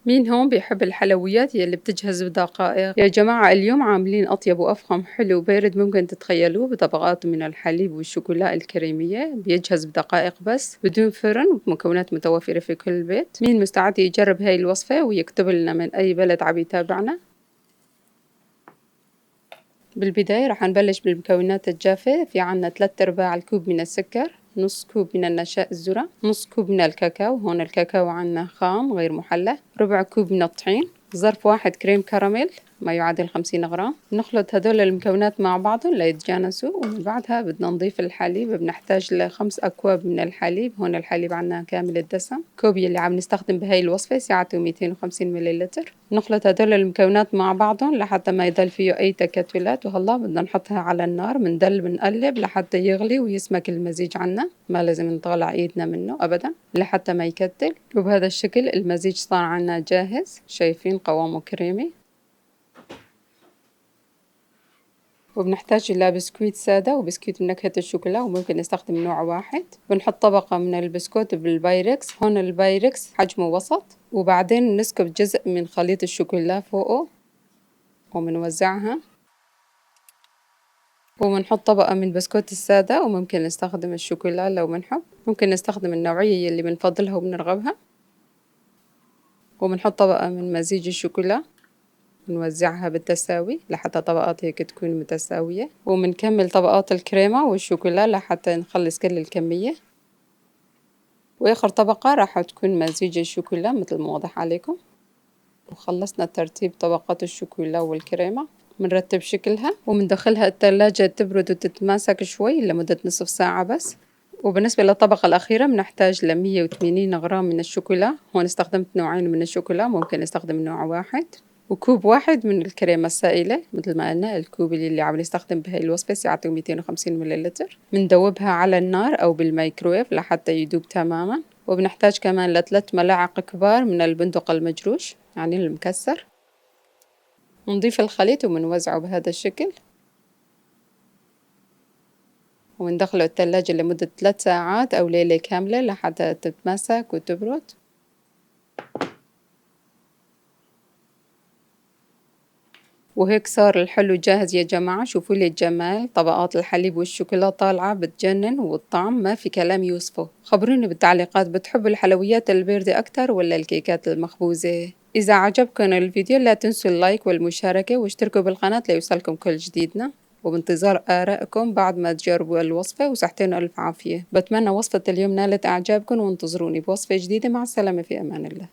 مين هون بيحب الحلويات يلي بتجهز بدقائق؟ يا جماعة اليوم عاملين أطيب وأفخم حلو بارد ممكن تتخيلوه بطبقات من الحليب والشوكولا الكريمية، بيجهز بدقائق بس بدون فرن وبمكونات متوفرة في كل بيت. مين مستعد يجرب هاي الوصفة ويكتب لنا من أي بلد عم يتابعنا؟ بالبداية رح نبلش بالمكونات الجافة. في عنا 3/4 الكوب من السكر، نص كوب من النشاء الذرة، نص كوب من الكاكاو، هون الكاكاو عنا خام غير محلى، ربع كوب من الطحين، ظرف واحد كريم كراميل ما يعادل 50 غرام. نخلط هدول المكونات مع بعضهم ليتجانسوا، ومن بعدها بدنا نضيف الحليب. بنحتاج ل5 أكواب من الحليب، هون الحليب عنا كامل الدسم. كوب يلي عم نستخدم بهاي الوصفة سعته 250 مليلتر. نخلط هدول المكونات مع بعضهم لحتى ما يضل فيه أي تكتلات، وهلا بدنا نحطها على النار بنقلب لحتى يغلي ويسمك المزيج عنا، ما لازم نطلع ايدنا منه أبدا لحتى ما يكتل. وبهذا الشكل المزيج صار عنا جاهز، شايفين قوامه كريمي. وبنحتاج إلى بسكويت سادة وبسكويت بنكهة الشوكولا، وممكن نستخدم نوع واحد. بنحط طبقة من البسكوت بالبايركس، هون البايركس حجمه وسط، وبعدين نسكب جزء من خليط الشوكولا فوقه وبنوزعها، وبنحط طبقة من بسكوت السادة، وممكن نستخدم الشوكولا لو بنحب، ممكن نستخدم النوعية اللي بنفضلها وبنرغبها. وبنحط طبقة من مزيج الشوكولا، نوزعها بالتساوي لحتى طبقات هيك تكون متساوية، وبنكمل طبقات الكريمة والشوكولا لحتى نخلص كل الكمية. وآخر طبقة راح تكون مزيج الشوكولا مثل ما واضح عليكم. وخلصنا ترتيب طبقات الشوكولا والكريمة. بنرتب شكلها وبندخلها الثلاجة تبرد وتتماسك شوي لمدة نصف ساعة بس. وبالنسبة للطبقة الأخيرة بنحتاج 180 غرام من الشوكولا، هون استخدمت نوعين من الشوكولا، ممكن نستخدم نوع واحد. وكوب واحد من الكريمة السائلة، مثل ما قلنا الكوب اللي عم نستخدم بهاي الوصفة سعته 250 مليلتر. بندوبها على النار أو بالميكرويف لحتى يدوب تماما. وبنحتاج كمان ل3 ملاعق كبار من البندق المجروش يعني المكسر. نضيف الخليط وبنوزعه بهذا الشكل، وندخله الثلاجة لمدة 3 ساعات أو ليلة كاملة لحتى تتماسك وتبرد. وهيك صار الحلو جاهز يا جماعة. شوفوا لي الجمال، طبقات الحليب والشوكولا طالعة بتجنن، والطعم ما في كلام يوصفه. خبروني بالتعليقات بتحبوا الحلويات الباردة أكتر ولا الكيكات المخبوزة؟ إذا عجبكم الفيديو لا تنسوا اللايك والمشاركة واشتركوا بالقناة ليوصلكم كل جديدنا، وبانتظار آرائكم بعد ما تجربوا الوصفة. وصحتين ألف عافية. بتمنى وصفة اليوم نالت إعجابكم، وانتظروني بوصفة جديدة. مع السلامة، في أمان الله.